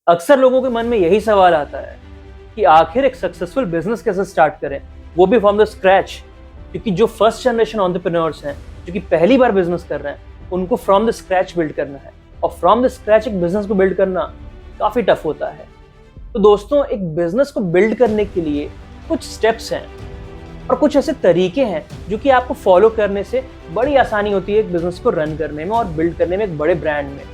अक्सर लोगों के मन में यही सवाल आता है कि आखिर एक सक्सेसफुल बिजनेस कैसे स्टार्ट करें, वो भी फ्रॉम द स्क्रैच। क्योंकि जो फर्स्ट जनरेशन एंटरप्रेन्योर्स हैं, जो कि पहली बार बिजनेस कर रहे हैं, उनको फ्रॉम द स्क्रैच बिल्ड करना है। और फ्रॉम द स्क्रैच एक बिजनेस को बिल्ड करना काफी टफ होता है। तो दोस्तों, एक बिजनेस को बिल्ड करने के लिए कुछ स्टेप्स हैं और कुछ ऐसे तरीके हैं जो कि आपको फॉलो करने से बड़ी आसानी होती है एक बिजनेस को रन करने में और बिल्ड करने में, एक बड़े ब्रांड में।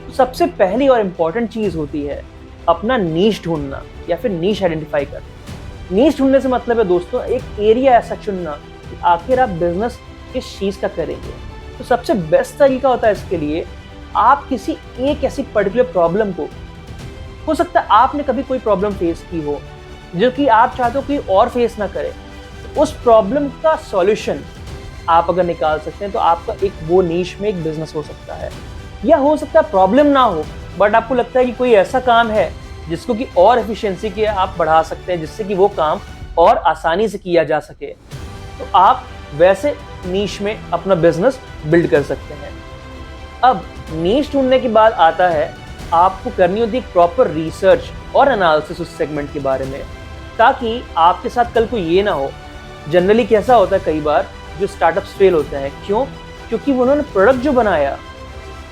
तो सबसे पहली और इम्पॉर्टेंट चीज होती है अपना नीश ढूंढना या फिर नीश आइडेंटिफाई करना। नीश ढूंढने से मतलब है दोस्तों, एक एरिया ऐसा चुनना कि आखिर आप बिजनेस किस चीज का करेंगे। तो सबसे बेस्ट तरीका होता है इसके लिए, आप किसी एक ऐसी पर्टिकुलर प्रॉब्लम को, हो सकता है आपने कभी कोई प्रॉब्लम फेस की हो जो कि आप चाहते हो कोई और फेस ना करे, तो उस प्रॉब्लम का सॉल्यूशन आप अगर निकाल सकते हैं तो आपका एक वो नीश में एक बिजनेस हो सकता है। या हो सकता है प्रॉब्लम ना हो, बट आपको लगता है कि कोई ऐसा काम है जिसको कि और एफिशिएंसी के आप बढ़ा सकते हैं, जिससे कि वो काम और आसानी से किया जा सके, तो आप वैसे नीश में अपना बिजनेस बिल्ड कर सकते हैं। अब नीश ढूंढने के बाद आता है आपको करनी होती है प्रॉपर रिसर्च और एनालिसिस उस सेगमेंट के बारे में, ताकि आपके साथ कल को ये ना हो। जनरली कैसा होता है, कई बार जो स्टार्टअप्स फेल होते हैं, क्यों? क्योंकि उन्होंने प्रोडक्ट जो बनाया,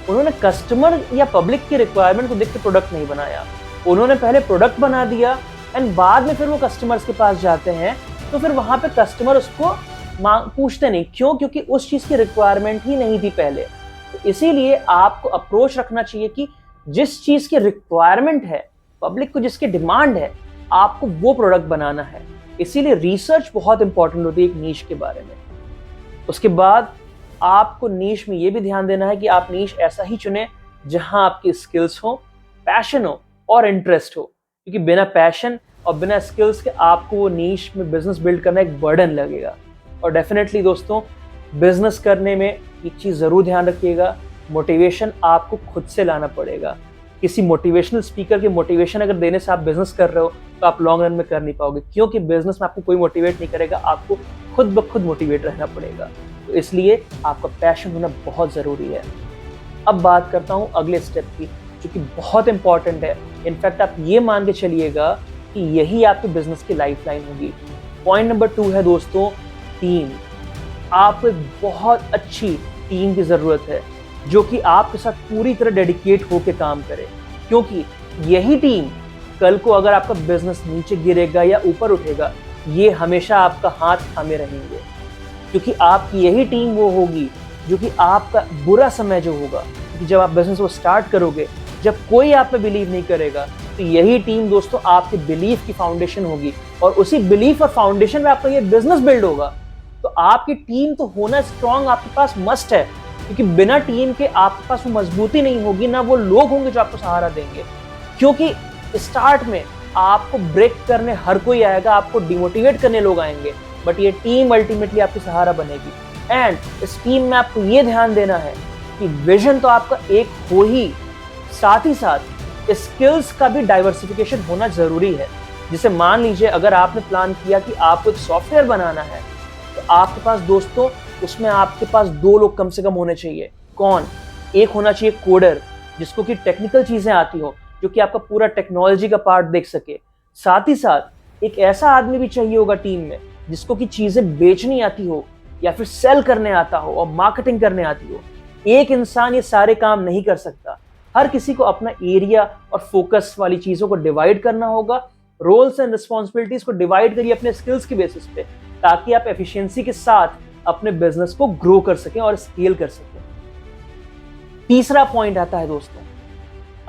उन्होंने कस्टमर या पब्लिक की रिक्वायरमेंट को देख के प्रोडक्ट नहीं बनाया। उन्होंने पहले प्रोडक्ट बना दिया एंड बाद में फिर वो कस्टमर्स के पास जाते हैं, तो फिर वहां पे कस्टमर उसको पूछते नहीं। क्यों? क्योंकि उस चीज की रिक्वायरमेंट ही नहीं थी पहले। तो इसीलिए आपको अप्रोच रखना चाहिए कि जिस चीज की रिक्वायरमेंट है, पब्लिक को जिसकी डिमांड है, आपको वो प्रोडक्ट बनाना है। इसीलिए रिसर्च बहुत इंपॉर्टेंट होती है एक नीश के बारे में। उसके बाद आपको नीश में ये भी ध्यान देना है कि आप नीश ऐसा ही चुने जहां आपकी स्किल्स हो, पैशन हो और इंटरेस्ट हो। क्योंकि बिना पैशन और बिना स्किल्स के आपको वो नीश में बिजनेस बिल्ड करना एक बर्डन लगेगा। और डेफिनेटली दोस्तों, बिजनेस करने में एक चीज जरूर ध्यान रखिएगा, मोटिवेशन आपको खुद से लाना पड़ेगा। किसी मोटिवेशनल स्पीकर के मोटिवेशन अगर देने से आप बिजनेस कर रहे हो तो आप लॉन्ग रन में कर नहीं पाओगे, क्योंकि बिजनेस में आपको कोई मोटिवेट नहीं करेगा, आपको खुद ब खुद मोटिवेट रहना पड़ेगा। तो इसलिए आपका पैशन होना बहुत ज़रूरी है। अब बात करता हूँ अगले स्टेप की, जो कि बहुत इंपॉर्टेंट है। इनफैक्ट आप ये मान के चलिएगा कि यही आपके बिजनेस की लाइफलाइन होगी। पॉइंट नंबर 2 है दोस्तों, टीम। आपको एक बहुत अच्छी टीम की ज़रूरत है जो कि आपके साथ पूरी तरह डेडिकेट होकर काम करे, क्योंकि यही टीम कल को अगर आपका बिजनेस नीचे गिरेगा या ऊपर उठेगा, ये हमेशा आपका हाथ थामे रहेंगे। क्योंकि आपकी यही टीम वो होगी जो कि आपका बुरा समय जो होगा, कि जब आप बिजनेस को स्टार्ट करोगे, जब कोई आप पे बिलीव नहीं करेगा, तो यही टीम दोस्तों आपके बिलीफ की फाउंडेशन होगी। और उसी बिलीफ और फाउंडेशन में आपका ये बिजनेस बिल्ड होगा। तो आपकी टीम तो होना स्ट्रांग आपके पास मस्ट है, क्योंकि बिना टीम के आपके पास वो मजबूती नहीं होगी, ना वो लोग होंगे जो आपको सहारा देंगे। क्योंकि स्टार्ट में आपको ब्रेक करने हर कोई आएगा, आपको डिमोटिवेट करने लोग आएंगे, बट ये टीम अल्टीमेटली आपकी सहारा बनेगी। एंड इस टीम में आपको ये ध्यान देना है कि विजन तो आपका एक हो ही, साथ ही साथ स्किल्स का भी डाइवर्सिफिकेशन होना जरूरी है। जिसे मान लीजिए अगर आपने प्लान किया कि आपको एक सॉफ्टवेयर बनाना है, तो आपके पास दोस्तों उसमें आपके पास 2 लोग कम से कम होने चाहिए। कौन? एक होना चाहिए कोडर, जिसको कि टेक्निकल चीजें आती हो, जो कि आपका पूरा टेक्नोलॉजी का पार्ट देख सके। साथ ही साथ एक ऐसा आदमी भी चाहिए होगा टीम में जिसको कि चीजें बेचनी आती हो या फिर सेल करने आता हो और मार्केटिंग करने आती हो। एक इंसान ये सारे काम नहीं कर सकता। हर किसी को अपना एरिया और फोकस वाली चीजों को डिवाइड करना होगा। रोल्स एंड रिस्पॉन्सिबिलिटीज को डिवाइड करिए अपने स्किल्स के बेसिस पे, ताकि आप एफिशिएंसी के साथ अपने बिजनेस को ग्रो कर सकें और स्केल कर सकें। तीसरा पॉइंट आता है दोस्तों,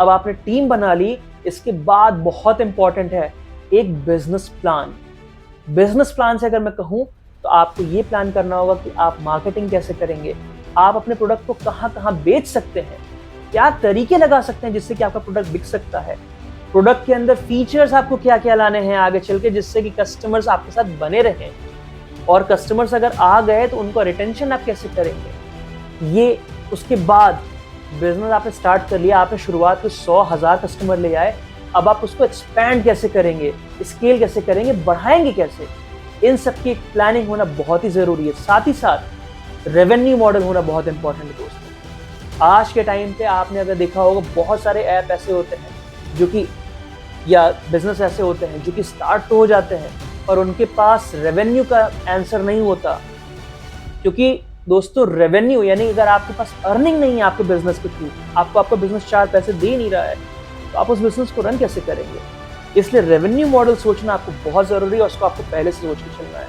अब आपने टीम बना ली, इसके बाद बहुत इंपॉर्टेंट है एक बिजनेस प्लान। बिजनेस प्लान से अगर मैं कहूं तो आपको ये प्लान करना होगा कि आप मार्केटिंग कैसे करेंगे, आप अपने प्रोडक्ट को कहां कहां बेच सकते हैं, क्या तरीके लगा सकते हैं जिससे कि आपका प्रोडक्ट बिक सकता है, प्रोडक्ट के अंदर फीचर्स आपको क्या क्या लाने हैं आगे चल के, जिससे कि कस्टमर्स आपके साथ बने रहें, और कस्टमर्स अगर आ गए तो उनको रिटेंशन आप कैसे करेंगे। ये उसके बाद बिजनेस आपने स्टार्ट कर लिया, आपने शुरुआत में 100,000 कस्टमर ले आए, अब आप उसको एक्सपैंड कैसे करेंगे, स्केल कैसे करेंगे, बढ़ाएंगे कैसे, इन सब की प्लानिंग होना बहुत ही जरूरी है। साथ ही साथ रेवेन्यू मॉडल होना बहुत इंपॉर्टेंट है दोस्तों। आज के टाइम पे आपने अगर देखा होगा, बहुत सारे ऐप ऐसे होते हैं जो कि या बिजनेस ऐसे होते हैं जो कि स्टार्ट तो हो जाते हैं पर उनके पास रेवेन्यू का आंसर नहीं होता। क्योंकि दोस्तों रेवेन्यू यानी अगर आपके पास अर्निंग नहीं है आपके बिजनेस के थ्रू, आपको आपका बिजनेस 4 पैसे दे नहीं रहा है, तो आप उस बिजनेस को रन कैसे करेंगे? इसलिए रेवेन्यू मॉडल सोचना आपको बहुत जरूरी है और उसको आपको पहले से सोच के चलना है,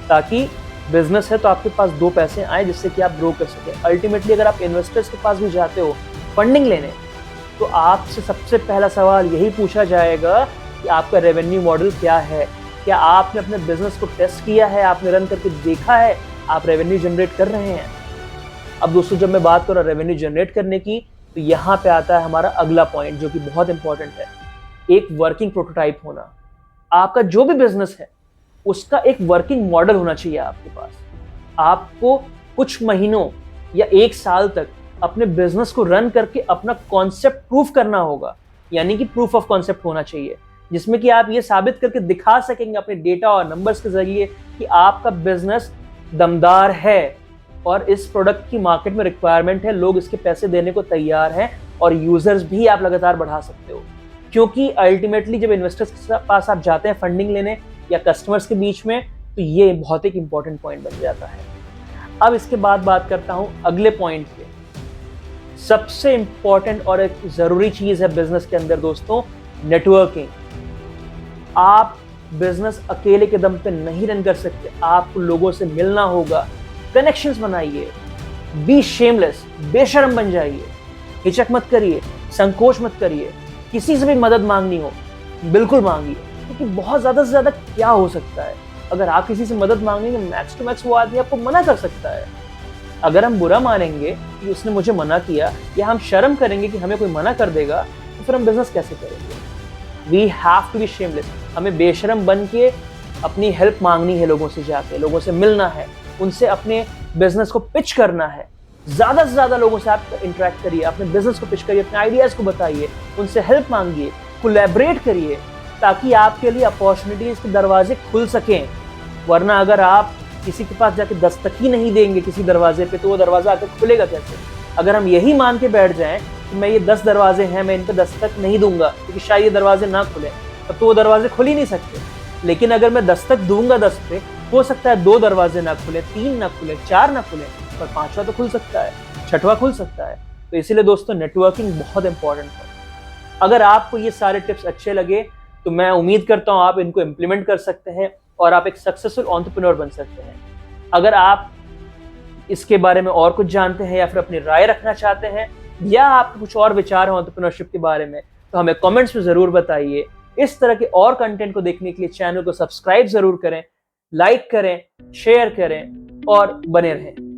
ताकि बिजनेस है तो आपके पास 2 पैसे आए जिससे कि आप ग्रो कर सकें। अल्टीमेटली अगर आप इन्वेस्टर्स के पास भी जाते हो फंडिंग लेने, तो आपसे सबसे पहला सवाल यही पूछा जाएगा कि आपका रेवेन्यू मॉडल क्या है? क्या आपने अपने बिजनेस को टेस्ट किया है? आपने रन करके देखा है आप रेवेन्यू जनरेट कर रहे हैं? अब दोस्तों जब मैं बात कर रहा हूँ रेवेन्यू जनरेट करने की, तो यहाँ पे आता है हमारा अगला पॉइंट जो कि बहुत इंपॉर्टेंट है, एक वर्किंग प्रोटोटाइप होना। आपका जो भी बिजनेस है उसका एक वर्किंग मॉडल होना चाहिए आपके पास। आपको कुछ महीनों या 1 साल तक अपने बिजनेस को रन करके अपना कॉन्सेप्ट प्रूफ करना होगा, यानी कि प्रूफ ऑफ कॉन्सेप्ट होना चाहिए, जिसमें कि आप ये साबित करके दिखा सकेंगे अपने डेटा और नंबर्स के जरिए कि आपका बिजनेस दमदार है और इस प्रोडक्ट की मार्केट में रिक्वायरमेंट है, लोग इसके पैसे देने को तैयार हैं और यूजर्स भी आप लगातार बढ़ा सकते हो। क्योंकि अल्टीमेटली जब इन्वेस्टर्स के पास आप जाते हैं फंडिंग लेने या कस्टमर्स के बीच में, तो ये बहुत एक इंपॉर्टेंट पॉइंट बन जाता है। अब इसके बाद बात करता हूं अगले पॉइंट पे। सबसे इंपॉर्टेंट और एक जरूरी चीज है बिजनेस के अंदर दोस्तों, नेटवर्किंग। आप बिजनेस अकेले के दम पे नहीं रन कर सकते, आपको लोगों से मिलना होगा, कनेक्शंस बनाइए, बी शेमलेस, बेशर्म बन जाइए, हिचक मत करिए, संकोच मत करिए, किसी से भी मदद मांगनी हो बिल्कुल मांगिए, क्योंकि बहुत ज्यादा से ज्यादा क्या हो सकता है, अगर आप किसी से मदद मांगेंगे मैक्स टू मैक्स वो आदमी आपको मना कर सकता है। अगर हम बुरा मानेंगे कि उसने मुझे मना किया या हम शर्म करेंगे कि हमें कोई मना कर देगा, तो फिर हम बिजनेस कैसे करेंगे? We have to be shameless. हमें बेशरम बन के अपनी हेल्प मांगनी है, लोगों से जाके, लोगों से मिलना है, उनसे अपने बिजनेस को पिच करना है। ज्यादा से ज्यादा लोगों से आप इंटरेक्ट करिए, अपने बिजनेस को पिच करिए, अपने आइडियाज को बताइए, उनसे हेल्प मांगिए, कोलैबोरेट करिए, ताकि आपके लिए अपॉर्चुनिटीज के दरवाजे खुल सकें। वरना अगर आप किसी के पास जाके दस्तक ही नहीं देंगे किसी दरवाजे पे, तो वो दरवाजा आकर खुलेगा कैसे? अगर हम यही मान के बैठ जाएं कि मैं ये 10 दरवाजे हैं, मैं इन पे दस्तक नहीं दूंगा क्योंकि शायद ये दरवाजे ना खुले, तब तो वो दरवाजे खुल ही नहीं सकते। लेकिन अगर मैं दस्तक दूंगा 10 पे, हो सकता है 2 दरवाजे ना खुले, 3 ना खुले, 4 ना खुले, पर 5वां तो खुल सकता है, 6वां खुल सकता है। तो इसीलिए दोस्तों नेटवर्किंग बहुत इंपॉर्टेंट है। अगर आपको ये सारे टिप्स अच्छे लगे तो मैं उम्मीद करता हूँ आप इनको इम्प्लीमेंट कर सकते हैं और आप एक सक्सेसफुल एंटरप्रेन्योर बन सकते हैं। अगर आप इसके बारे में और कुछ जानते हैं या फिर अपनी राय रखना चाहते हैं या आपके कुछ और विचार हैं एंटरप्रेन्योरशिप के बारे में, तो हमें कमेंट्स में जरूर बताइए। इस तरह के और कंटेंट को देखने के लिए चैनल को सब्सक्राइब जरूर करें, लाइक करें, शेयर करें और बने रहें।